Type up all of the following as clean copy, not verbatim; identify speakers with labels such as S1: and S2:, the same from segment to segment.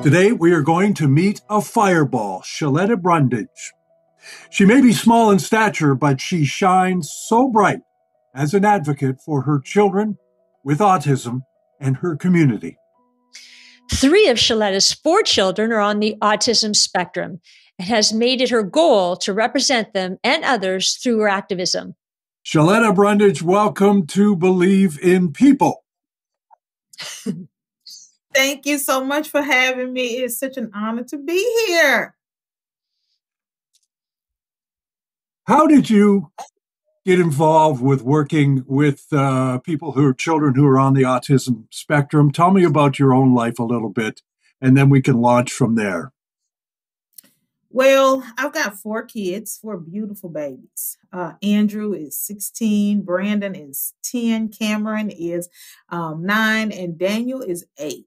S1: Today, we are going to meet a fireball, SHEletta Brundidge. She may be small in stature, but she shines so bright as an advocate for her children with autism and her community.
S2: 3 of SHEletta's 4 children are on the autism spectrum and has made it her goal to represent them and others through her activism.
S1: SHEletta Brundidge, welcome to Believe in People.
S3: Thank you so much for having me. It's such an honor to be here.
S1: How did you get involved with working with people who are children who are on the autism spectrum? Tell me about your own life a little bit, and then we can launch from there.
S3: Well, I've got 4 kids, 4 beautiful babies. Andrew is 16, Brandon is 10, Cameron is 9, and Daniel is 8.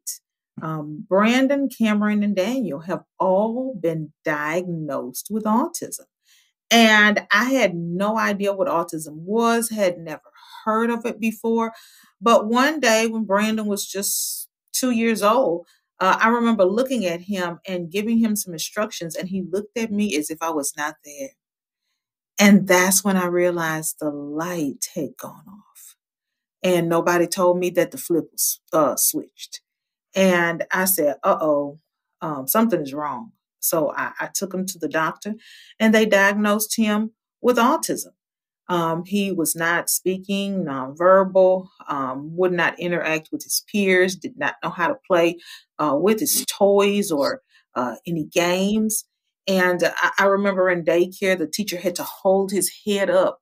S3: Brandon, Cameron, and Daniel have all been diagnosed with autism. And I had no idea what autism was, had never heard of it before. But one day when Brandon was just 2 years old, I remember looking at him and giving him some instructions, and he looked at me as if I was not there. And that's when I realized the light had gone off. And nobody told me that the flip was switched. And I said, something is wrong. So I took him to the doctor, and they diagnosed him with autism. He was not speaking, nonverbal, would not interact with his peers, did not know how to play with his toys or any games. And I remember in daycare, the teacher had to hold his head up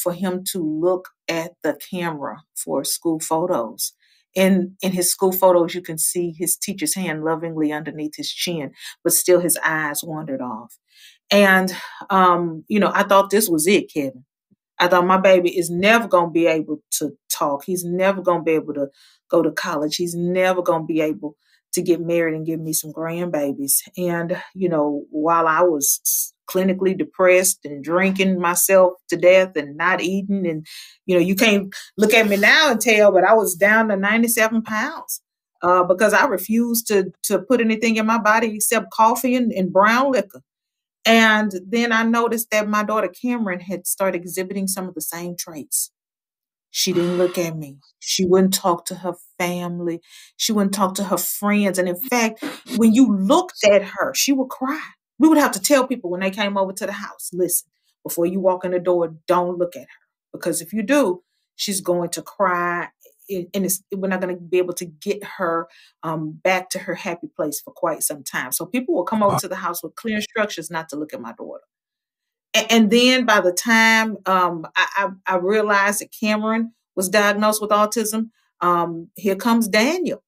S3: for him to look at the camera for school photos. In his school photos, you can see his teacher's hand lovingly underneath his chin, but still his eyes wandered off. And, I thought this was it, Kevin. I thought my baby is never going to be able to talk. He's never going to be able to go to college. He's never going to be able to get married and give me some grandbabies. And, while I was clinically depressed and drinking myself to death and not eating, and, you can't look at me now and tell, but I was down to 97 pounds because I refused to put anything in my body except coffee and brown liquor. And then I noticed that my daughter Cameron had started exhibiting some of the same traits. She didn't look at me. She wouldn't talk to her family. She wouldn't talk to her friends. And in fact, when you looked at her, she would cry. We would have to tell people when they came over to the house, listen, before you walk in the door, don't look at her. Because if you do, she's going to cry. And we're not going to be able to get her back to her happy place for quite some time. So people will come over to the house with clear instructions not to look at my daughter. And then by the time I realized that Cameron was diagnosed with autism, here comes Daniel.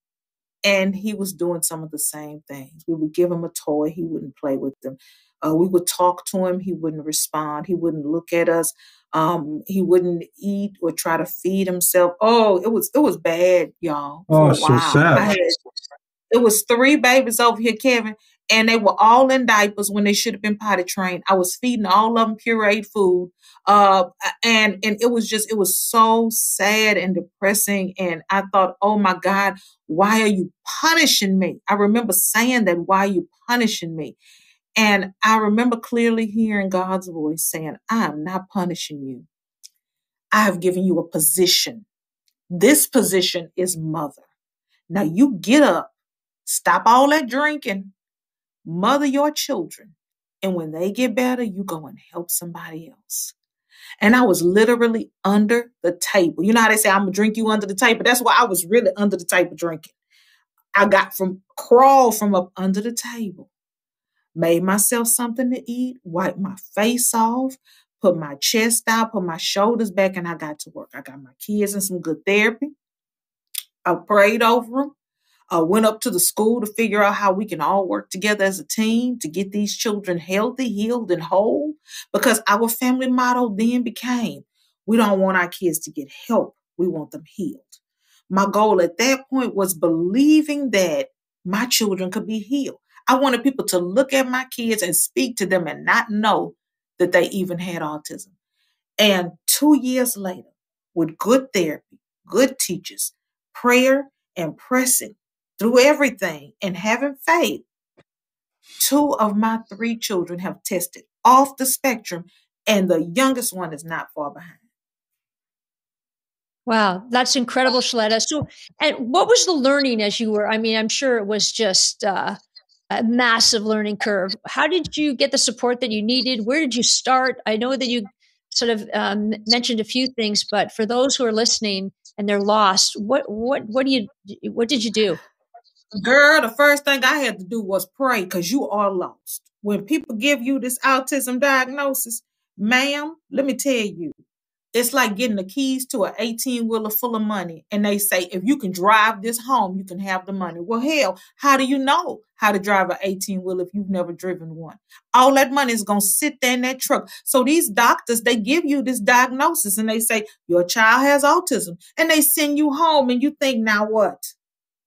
S3: And he was doing some of the same things. We would give him a toy. He wouldn't play with them. We would talk to him. He wouldn't respond. He wouldn't look at us. He wouldn't eat or try to feed himself. Oh, it was bad, y'all.
S1: Oh, so sad.
S3: It was 3 babies over here, Kevin, and they were all in diapers when they should have been potty trained. I was feeding all of them pureed food. And it was so sad and depressing. And I thought, oh my God, why are you punishing me? I remember saying that, why are you punishing me? And I remember clearly hearing God's voice saying, I am not punishing you. I have given you a position. This position is mother. Now you get up, stop all that drinking, mother your children. And when they get better, you go and help somebody else. And I was literally under the table. You know how they say, I'm going to drink you under the table? That's why I was really under the table drinking. I crawled from up under the table. Made myself something to eat, wiped my face off, put my chest out, put my shoulders back, and I got to work. I got my kids in some good therapy. I prayed over them. I went up to the school to figure out how we can all work together as a team to get these children healthy, healed, and whole. Because our family motto then became, we don't want our kids to get help. We want them healed. My goal at that point was believing that my children could be healed. I wanted people to look at my kids and speak to them and not know that they even had autism. And 2 years later, with good therapy, good teachers, prayer, and pressing, through everything and having faith, 2 of my 3 children have tested off the spectrum, and the youngest one is not far behind.
S2: Wow, that's incredible, SHEletta. So, and what was the learning as you were? I mean, I'm sure it was just a massive learning curve. How did you get the support that you needed? Where did you start? I know that you sort of mentioned a few things, but for those who are listening and they're lost, what did you do?
S3: Girl, the first thing I had to do was pray, because you are lost. When people give you this autism diagnosis, ma'am, let me tell you, it's like getting the keys to an 18-wheeler full of money. And they say, if you can drive this home, you can have the money. Well, hell, how do you know how to drive an 18-wheeler if you've never driven one? All that money is going to sit there in that truck. So these doctors, they give you this diagnosis and they say, your child has autism. And they send you home and you think, now what?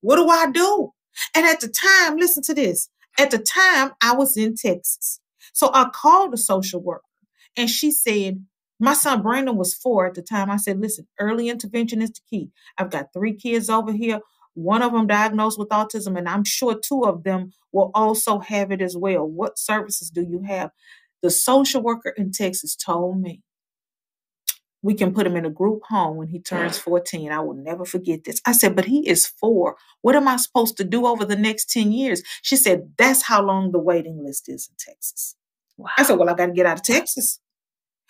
S3: What do I do? And at the time, listen to this. At the time, I was in Texas. So I called the social worker and she said, my son Brandon was 4 at the time. I said, listen, early intervention is the key. I've got 3 kids over here. One of them diagnosed with autism, and I'm sure 2 of them will also have it as well. What services do you have? The social worker in Texas told me, we can put him in a group home when he turns 14. I will never forget this. I said, but he is 4. What am I supposed to do over the next 10 years? She said, that's how long the waiting list is in Texas. Wow. I said, well, I got to get out of Texas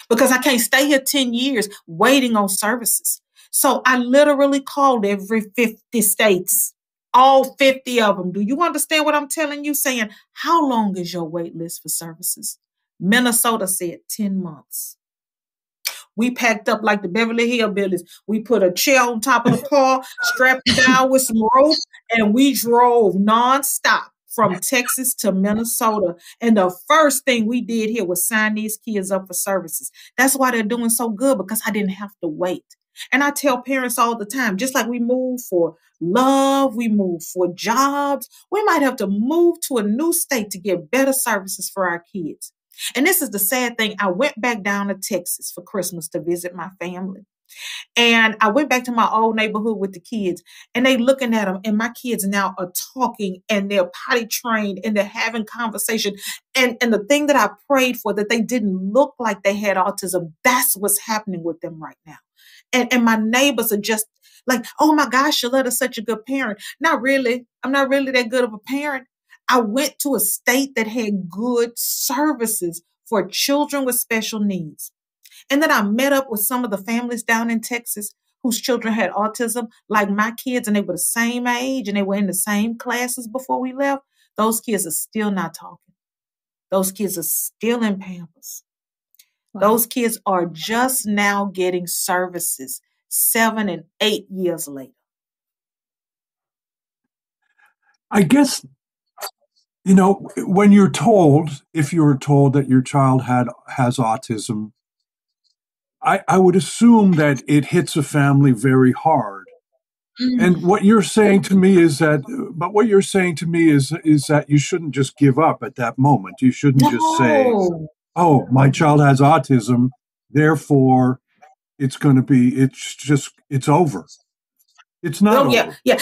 S3: because I can't stay here 10 years waiting on services. So I literally called every 50 states, all 50 of them. Do you understand what I'm telling you? Saying, how long is your wait list for services? Minnesota said 10 months. We packed up like the Beverly Hillbillies. We put a chair on top of the car, strapped it down with some rope, and we drove nonstop from Texas to Minnesota. And the first thing we did here was sign these kids up for services. That's why they're doing so good, because I didn't have to wait. And I tell parents all the time, just like we move for love, we move for jobs, we might have to move to a new state to get better services for our kids. And this is the sad thing. I went back down to Texas for Christmas to visit my family. And I went back to my old neighborhood with the kids, and they looking at them, and my kids now are talking and they're potty trained and they're having conversation. And the thing that I prayed for, that they didn't look like they had autism, that's what's happening with them right now. And my neighbors are just like, oh my gosh, SHEletta's such a good parent. Not really. I'm not really that good of a parent. I went to a state that had good services for children with special needs. And then I met up with some of the families down in Texas whose children had autism, like my kids, and they were the same age and they were in the same classes before we left. Those kids are still not talking. Those kids are still in Pampers. Wow. Those kids are just now getting services 7 and 8 years later.
S1: I guess, you know, when you're told, if you're told that your child has autism, I would assume that it hits a family very hard. And what you're saying to me is that, that you shouldn't just give up at that moment. You shouldn't just say, oh, my child has autism, therefore it's over. It's not over.
S3: Yeah.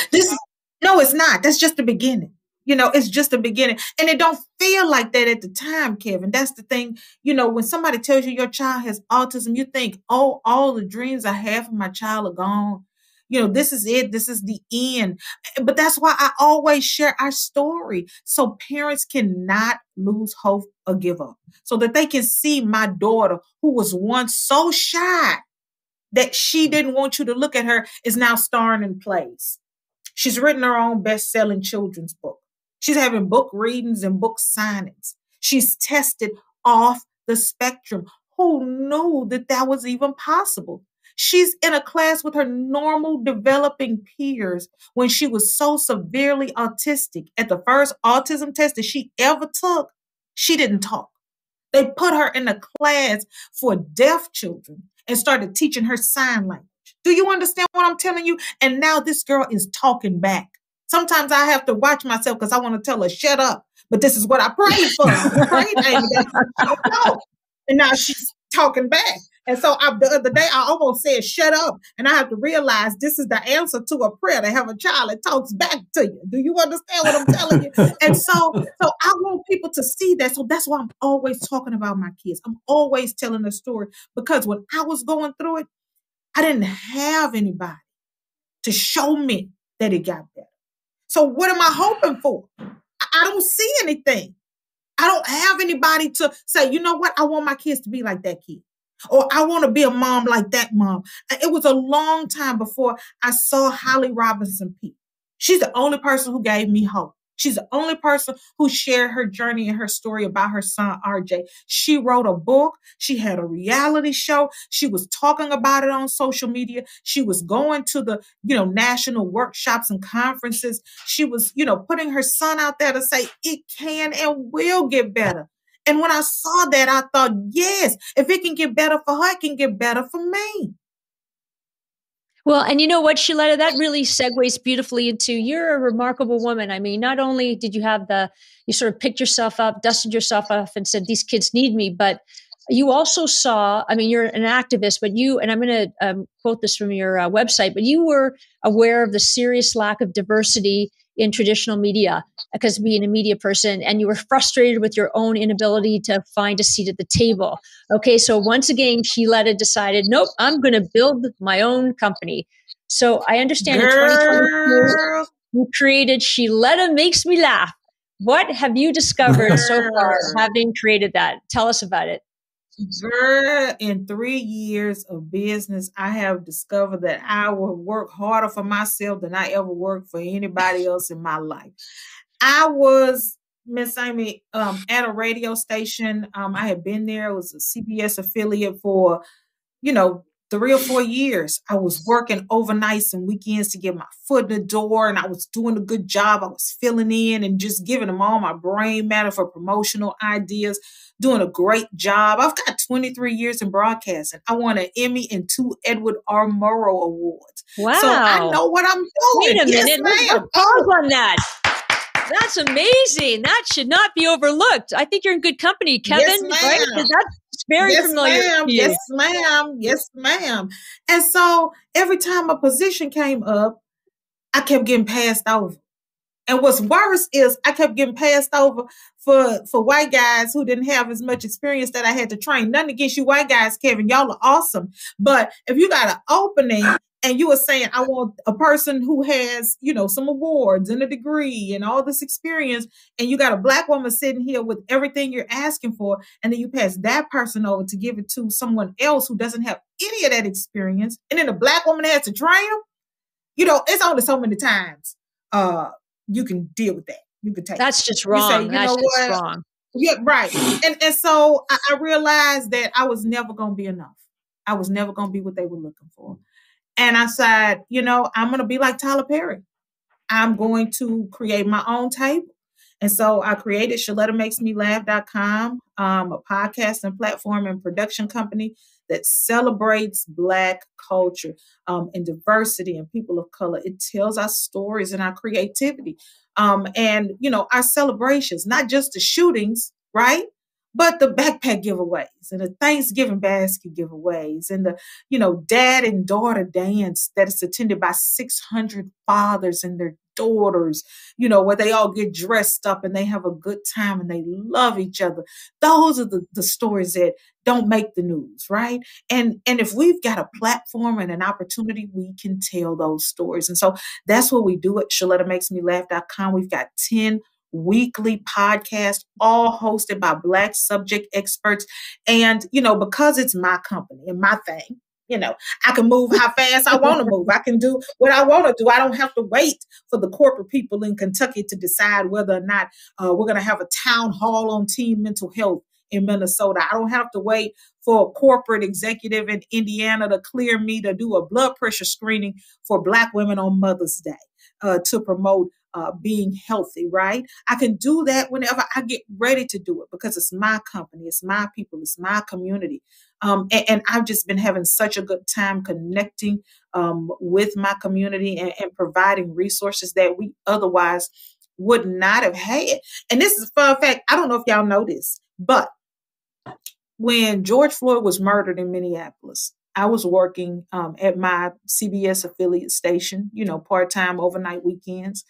S3: No, it's not. That's just the beginning. You know, it's just the beginning. And it don't feel like that at the time, Kevin. That's the thing. You know, when somebody tells you your child has autism, you think, oh, all the dreams I have for my child are gone. You know, this is it. This is the end. But that's why I always share our story, so parents cannot lose hope or give up, so that they can see my daughter, who was once so shy that she didn't want you to look at her, is now starring in plays. She's written her own best-selling children's book. She's having book readings and book signings. She's tested off the spectrum. Who knew that was even possible? She's in a class with her normal developing peers when she was so severely autistic. At the first autism test that she ever took, she didn't talk. They put her in a class for deaf children and started teaching her sign language. Do you understand what I'm telling you? And now this girl is talking back. Sometimes I have to watch myself because I want to tell her, shut up. But this is what I prayed for. Right? And now she's talking back. And so the other day, I almost said, shut up. And I have to realize this is the answer to a prayer, to have a child that talks back to you. Do you understand what I'm telling you? And so I want people to see that. So that's why I'm always talking about my kids. I'm always telling the story, because when I was going through it, I didn't have anybody to show me that it got better. So what am I hoping for? I don't see anything. I don't have anybody to say, you know what? I want my kids to be like that kid. Or I want to be a mom like that mom. It was a long time before I saw Holly Robinson Peete. She's the only person who gave me hope. She's the only person who shared her journey and her story about her son, RJ. She wrote a book. She had a reality show. She was talking about it on social media. She was going to the, national workshops and conferences. She was, putting her son out there to say it can and will get better. And when I saw that, I thought, yes, if it can get better for her, it can get better for me.
S2: Well, and you know what, SHEletta, that really segues beautifully into, you're a remarkable woman. I mean, not only did you have you sort of picked yourself up, dusted yourself off and said, these kids need me, but you also saw, I mean, you're an activist, but and I'm going to quote this from your website, but you were aware of the serious lack of diversity in traditional media, because being a media person, and you were frustrated with your own inability to find a seat at the table. Okay, so once again, SHEletta decided, nope, I'm going to build my own company. So I understand in 2022, you created SHElettaMakesMeLaugh. What have you discovered so far having created that? Tell us about it.
S3: Girl, in 3 years of business, I have discovered that I will work harder for myself than I ever worked for anybody else in my life. I was, Miss Amy, at a radio station. I had been there. It was a CBS affiliate for, 3 or 4 years. I was working overnights and weekends to get my foot in the door, and I was doing a good job. I was filling in and just giving them all my brain matter for promotional ideas, doing a great job. I've got 23 years in broadcasting. I won an Emmy and 2 Edward R. Murrow Awards.
S2: Wow.
S3: So I know what I'm doing.
S2: Wait a minute.
S3: Ma'am.
S2: Pause on that. That's amazing. That should not be overlooked. I think you're in good company, Kevin.
S3: Yes, ma'am.
S2: Right? That's very familiar to you.
S3: Yes, ma'am. Yes, ma'am. And so every time a position came up, I kept getting passed over. And what's worse is I kept getting passed over for white guys who didn't have as much experience that I had to train. Nothing against you white guys, Kevin. Y'all are awesome. But if you got an opening and you were saying, I want a person who has, some awards and a degree and all this experience, and you got a Black woman sitting here with everything you're asking for, and then you pass that person over to give it to someone else who doesn't have any of that experience, and then the Black woman has to train them, it's only so many times you can deal with that. You can take
S2: that's just wrong. That's just wrong.
S3: Yeah, right. And so I realized that I was never going to be enough. I was never going to be what they were looking for. And I said, I'm going to be like Tyler Perry. I'm going to create my own table. And so I created SHElettaMakesMeLaugh.com, a podcasting platform and production company that celebrates Black culture and diversity and people of color. It tells our stories and our creativity. And our celebrations, not just the shootings, right? But the backpack giveaways and the Thanksgiving basket giveaways and the, dad and daughter dance that is attended by 600 fathers and their daughters, where they all get dressed up and they have a good time and they love each other. Those are the stories that don't make the news, right? And if we've got a platform and an opportunity, we can tell those stories. And so that's what we do at SHElettaMakesMeLaugh.com. We've got 10 weekly podcasts, all hosted by Black subject experts. And, because it's my company and my thing, I can move how fast I want to move. I can do what I want to do. I don't have to wait for the corporate people in Kentucky to decide whether or not we're going to have a town hall on teen mental health in Minnesota. I don't have to wait for a corporate executive in Indiana to clear me to do a blood pressure screening for Black women on Mother's Day to promote being healthy, right? I can do that whenever I get ready to do it because it's my company, it's my people, it's my community. And I've just been having such a good time connecting with my community and providing resources that we otherwise would not have had. And this is a fun fact. I don't know if y'all know this, but when George Floyd was murdered in Minneapolis, I was working at my CBS affiliate station, part-time overnight weekends.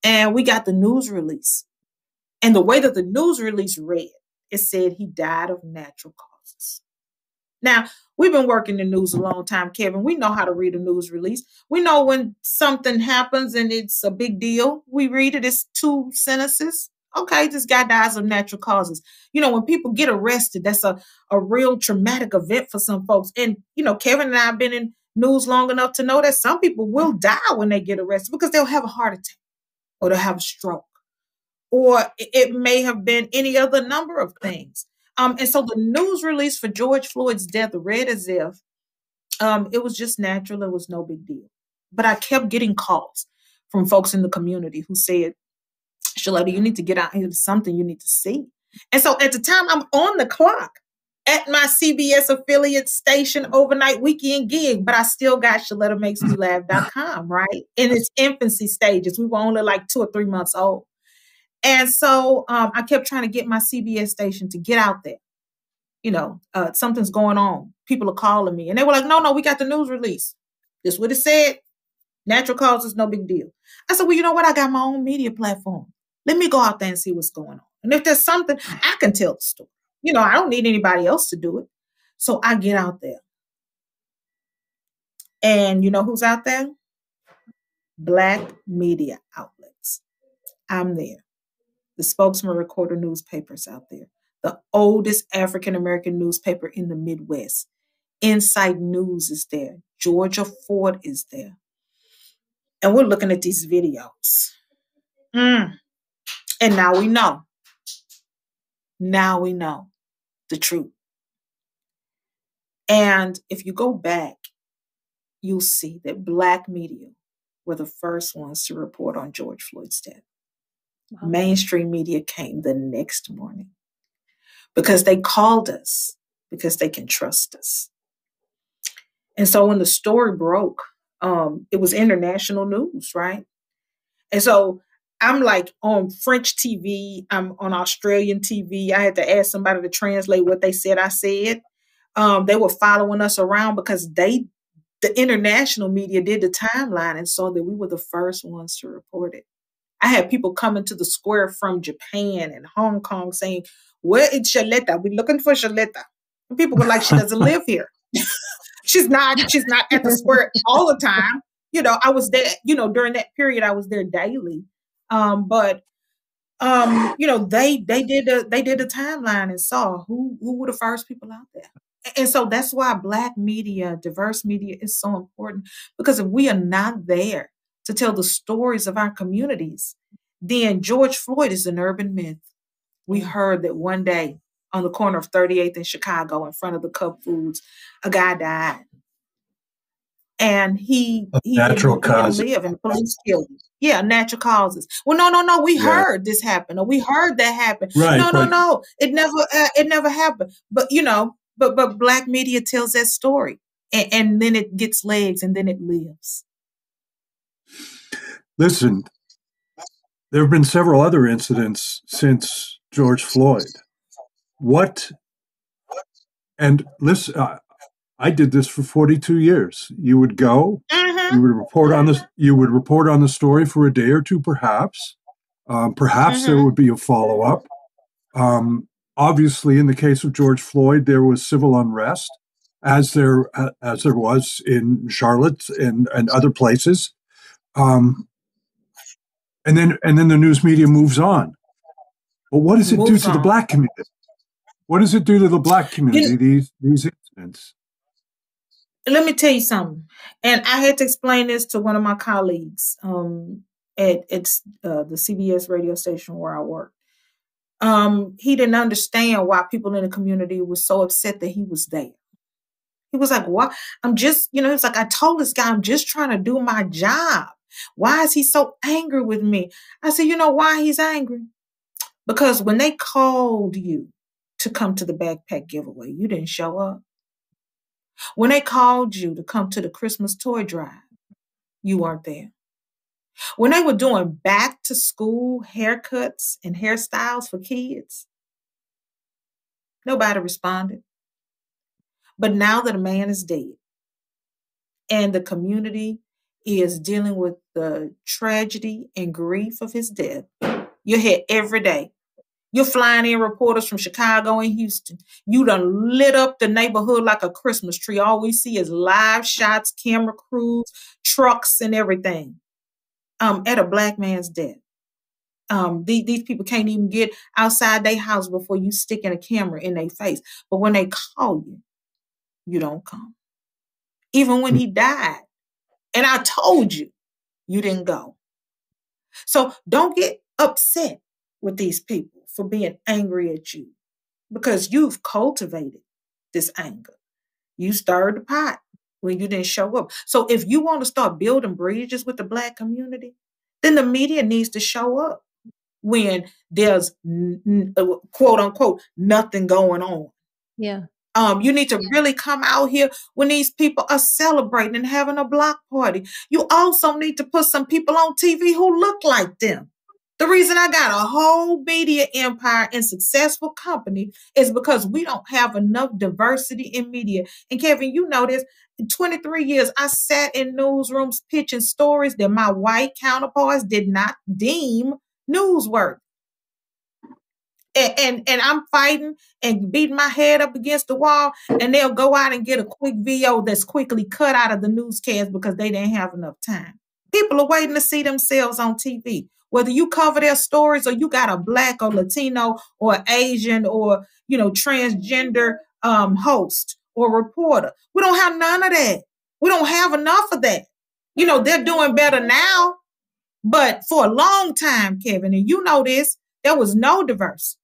S3: And we got the news release. And the way that the news release read, it said he died of natural causes. Now, we've been working the news a long time, Kevin. We know how to read a news release. We know when something happens and it's a big deal. We read it as 2 sentences. Okay, this guy dies of natural causes. When people get arrested, that's a real traumatic event for some folks. And, Kevin and I have been in news long enough to know that some people will die when they get arrested because they'll have a heart attack or they'll have a stroke. Or it may have been any other number of things. And so the news release for George Floyd's death read as if it was just natural. It was no big deal. But I kept getting calls from folks in the community who said, SHEletta, you need to get out here. There's something you need to see. And so at the time, I'm on the clock at my CBS affiliate station overnight weekend gig, but I still got SHElettaMakesMeLaugh.com, right? In its infancy stages. We were only like 2 or 3 months old. And so I kept trying to get my CBS station to get out there. Something's going on. People are calling me. And they were like, no, we got the news release. This is what it said. Natural causes, no big deal. I said, well, you know what? I got my own media platform. Let me go out there and see what's going on. And if there's something, I can tell the story. I don't need anybody else to do it. So I get out there. And you know who's out there? Black media outlets. I'm there. The Spokesman Recorder newspaper's out there. The oldest African-American newspaper in the Midwest. Insight News is there. Georgia Ford is there. And we're looking at these videos. And now we know. Now we know the truth. And if you go back, you'll see that Black media were the first ones to report on George Floyd's death. Wow. Mainstream media came the next morning because they called us, because they can trust us. And so when the story broke, it was international news, right? And so I'm like on French TV, I'm on Australian TV. I had to ask somebody to translate what they said I said. They were following us around because the international media did the timeline and saw that we were the first ones to report it. I had people coming to the square from Japan and Hong Kong saying, where is SHEletta? We're looking for SHEletta. And people were like, she doesn't live here. She's not at the square all the time. I was there, during that period, I was there daily. But they did a timeline and saw who were the first people out there. And so that's why Black media, diverse media is so important, because if we are not there to tell the stories of our communities, then George Floyd is an urban myth. We heard that one day on the corner of 38th and Chicago in front of the Cub Foods, a guy died. And he didn't live and the police killed him. Yeah, natural causes. Well, no. We heard this happen, or we heard that happen.
S1: Right,
S3: no. It never happened. But but Black media tells that story, and then it gets legs, and then it lives.
S1: Listen, there have been several other incidents since George Floyd. And listen, I did this for 42 years. You would go, you would report on the story for a day or two, perhaps. There would be a follow-up. Obviously, in the case of George Floyd, there was civil unrest, as there was in Charlotte and other places. And then the news media moves on. But what does it do to the Black community? What does it do to the Black community, these incidents?
S3: Let me tell you something. And I had to explain this to one of my colleagues at the CBS radio station where I work. He didn't understand why people in the community were so upset that he was there. He was like, what? I'm just, it's like, I told this guy, I'm just trying to do my job. Why is he so angry with me? I said, you know why he's angry? Because when they called you to come to the backpack giveaway, you didn't show up. When they called you to come to the Christmas toy drive, you weren't there. When they were doing back to school haircuts and hairstyles for kids, nobody responded. But now that a man is dead and the community is dealing with the tragedy and grief of his death, you're here every day. You're flying in reporters from Chicago and Houston. You done lit up the neighborhood like a Christmas tree. All we see is live shots, camera crews, trucks, and everything at a Black man's death. These people can't even get outside their house before you sticking a camera in their face. But when they call you, you don't come. Even when he died, and I told you, you didn't go. So don't get upset with these people for being angry at you, because you've cultivated this anger. You stirred the pot when you didn't show up. So if you want to start building bridges with the Black community, then the media needs to show up when there's quote unquote nothing going on.
S2: Yeah.
S3: You need to really come out here when these people are celebrating and having a block party. You also need to put some people on TV who look like them. The reason I got a whole media empire and successful company is because we don't have enough diversity in media. And Kevin, you know this, in 23 years, I sat in newsrooms pitching stories that my white counterparts did not deem newsworthy. And I'm fighting and beating my head up against the wall, and they'll go out and get a quick video that's quickly cut out of the newscast because they didn't have enough time. People are waiting to see themselves on TV. Whether you cover their stories or you got a Black or Latino or Asian or, transgender host or reporter. We don't have none of that. We don't have enough of that. They're doing better now, but for a long time, Kevin, and you know this, there was no diversity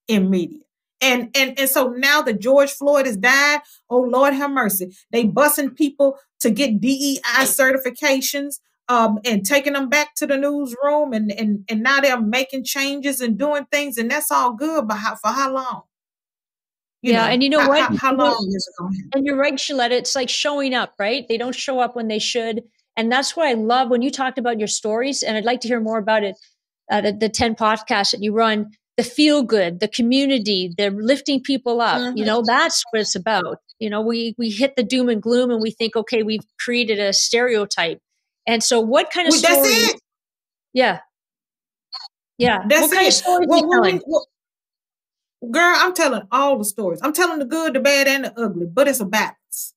S3: in media. And so now that George Floyd has died, oh Lord have mercy, they busing people to get DEI certifications and taking them back to the newsroom, and now they're making changes and doing things, and that's all good, but for how long?
S2: And you know what?
S3: How long is it going to happen?
S2: And you're right, SHEletta, it's like showing up, right? They don't show up when they should. And that's what I love when you talked about your stories, and I'd like to hear more about it, the 10 podcasts that you run, the feel good, the community, the lifting people up, that's what it's about. We hit the doom and gloom and we think, okay, we've created a stereotype. And so what kind of stories?
S3: That's it.
S2: Yeah. Yeah.
S3: That's
S2: what kind of stories are you telling?
S3: Girl, I'm telling all the stories. I'm telling the good, the bad, and the ugly, but it's a balance.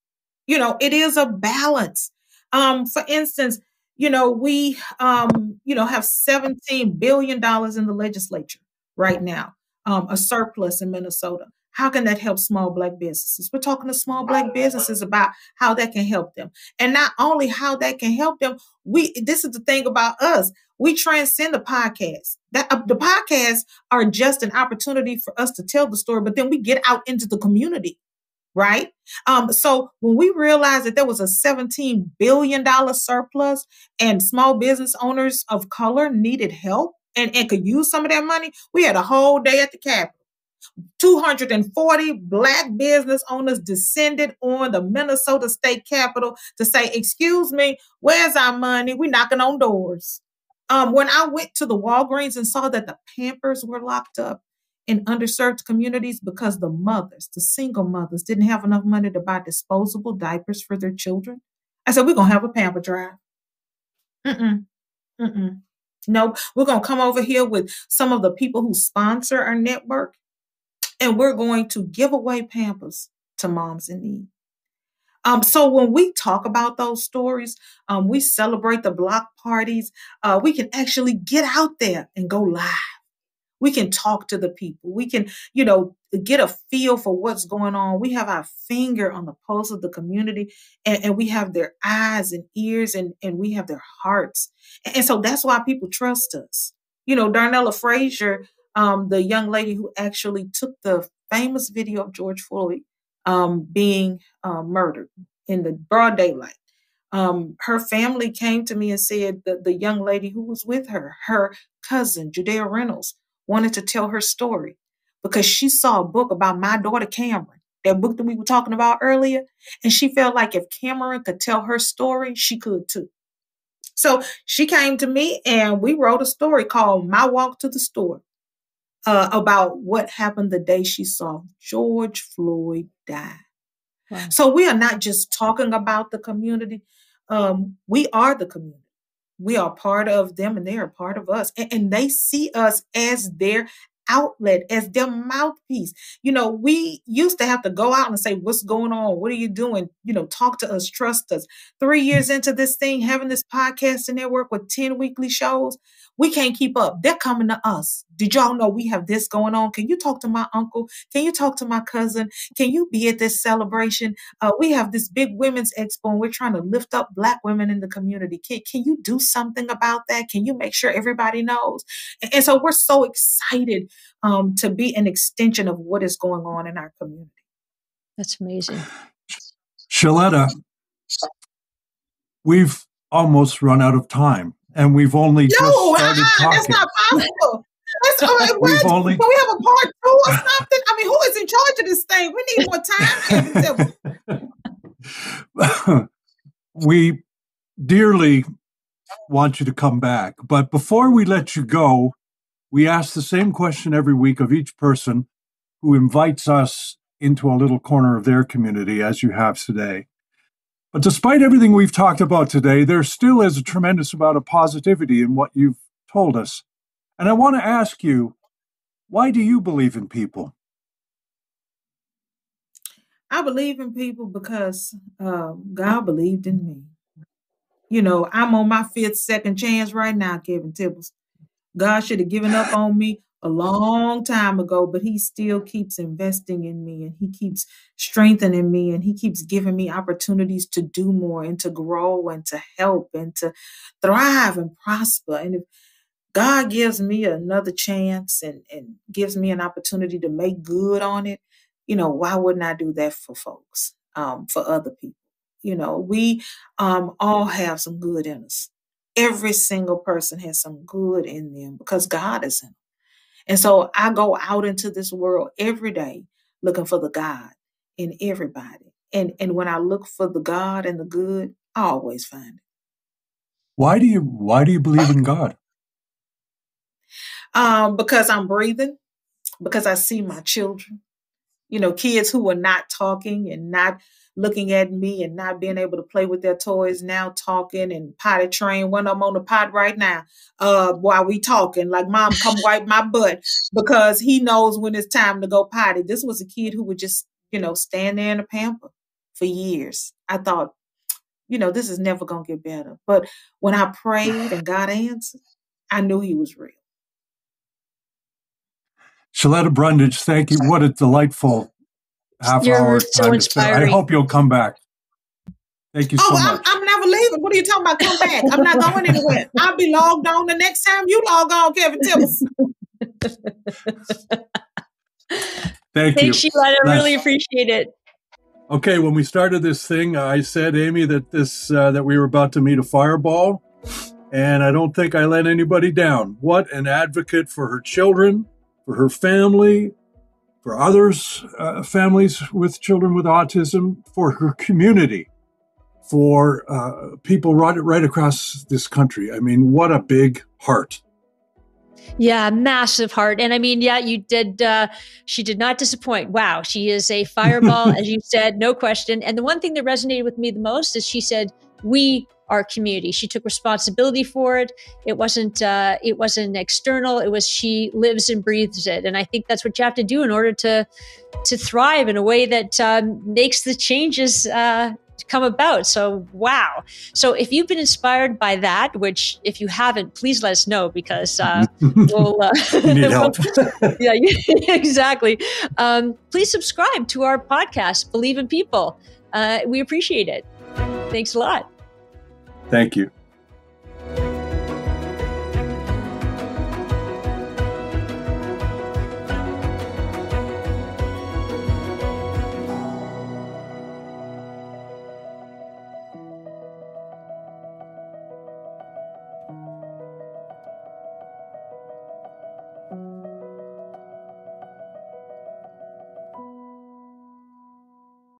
S3: It is a balance. For instance, we, have $17 billion in the legislature right now, a surplus in Minnesota. How can that help small Black businesses? We're talking to small Black businesses about how that can help them. And not only how that can help them, this is the thing about us. We transcend the podcast. The podcasts are just an opportunity for us to tell the story, but then we get out into the community, right? So when we realized that there was a $17 billion surplus and small business owners of color needed help and could use some of that money, we had a whole day at the Capitol. 240 Black business owners descended on the Minnesota State Capitol to say, excuse me, where's our money? We're knocking on doors. When I went to the Walgreens and saw that the Pampers were locked up in underserved communities because the single mothers, didn't have enough money to buy disposable diapers for their children, I said, we're going to have a pamper drive. No, we're going to come over here with some of the people who sponsor our network, and we're going to give away Pampers to moms in need. So when we talk about those stories, we celebrate the block parties. We can actually get out there and go live. We can talk to the people. We can, get a feel for what's going on. We have our finger on the pulse of the community, and we have their eyes and ears, and we have their hearts. And so that's why people trust us. Darnella Frazier, the young lady who actually took the famous video of George Floyd being murdered in the broad daylight. Her family came to me and said that the young lady who was with her cousin, Judea Reynolds, wanted to tell her story because she saw a book about my daughter, Cameron, that book that we were talking about earlier. And she felt like if Cameron could tell her story, she could too. So she came to me and we wrote a story called My Walk to the Store about what happened the day she saw George Floyd die.
S2: Wow.
S3: So we are not just talking about the community. We are the community. We are part of them and they are part of us. And they see us as their outlet, as their mouthpiece. We used to have to go out and say, what's going on? What are you doing? Talk to us, trust us. 3 years into this thing, having this podcasting network with 10 weekly shows, we can't keep up. They're coming to us. Did y'all know we have this going on? Can you talk to my uncle? Can you talk to my cousin? Can you be at this celebration? We have this big women's expo and we're trying to lift up Black women in the community. Can you do something about that? Can you make sure everybody knows? And so we're so excited to be an extension of what is going on in our community.
S2: That's amazing.
S1: SHEletta, we've almost run out of time, and we've only just started talking.
S3: That's not possible. Do we have a part 2 or something? I mean, who is in charge of this thing? We need more time.
S1: We dearly want you to come back, but before we let you go, we ask the same question every week of each person who invites us into a little corner of their community, as you have today. But despite everything we've talked about today, there still is a tremendous amount of positivity in what you've told us. And I want to ask you, why do you believe in people?
S3: I believe in people because God believed in me. I'm on my 5th second chance right now, Kevin Tibbles. God should have given up on me a long time ago, but he still keeps investing in me and he keeps strengthening me and he keeps giving me opportunities to do more and to grow and to help and to thrive and prosper. And if God gives me another chance and gives me an opportunity to make good on it, why wouldn't I do that for folks, for other people? We all have some good in us. Every single person has some good in them because God is in them. And so I go out into this world every day looking for the God in everybody. And when I look for the God and the good, I always find it.
S1: Why do you believe in God?
S3: Because I'm breathing, because I see my children, kids who are not talking and not looking at me and not being able to play with their toys, now talking and potty train. One of them on the pot right now while we talking, like, Mom, come wipe my butt, because he knows when it's time to go potty. This was a kid who would just, stand there in a pamper for years. I thought, this is never going to get better. But when I prayed and God answered, I knew he was real.
S1: SHEletta Brundidge, thank you. What a delightful half-hour
S2: so inspiring.
S1: I hope you'll come back. Thank you so much.
S3: I'm never leaving. What are you talking about? Come back. I'm not going anywhere. I'll be logged on the next time you log on, Kevin Tibbles.
S1: Thank you.
S2: Thanks, SHEletta. I really appreciate it.
S1: Okay, when we started this thing, I said, Amy, that that we were about to meet a fireball, and I don't think I let anybody down. What an advocate for her children, for her family, for others, families with children with autism, for her community, for people right across this country. I mean, what a big heart.
S2: Yeah, massive heart. And I mean, yeah, you did. She did not disappoint. Wow. She is a fireball, as you said, no question. And the one thing that resonated with me the most is she said, we are community. She took responsibility for it. It wasn't external. It was, she lives and breathes it. And I think that's what you have to do in order to thrive in a way that makes the changes come about. So, wow. So if you've been inspired by that, which if you haven't, please let us know, because we'll
S1: need help.
S2: Yeah, exactly. Please subscribe to our podcast, Believe in People. We appreciate it. Thanks a lot.
S1: Thank you.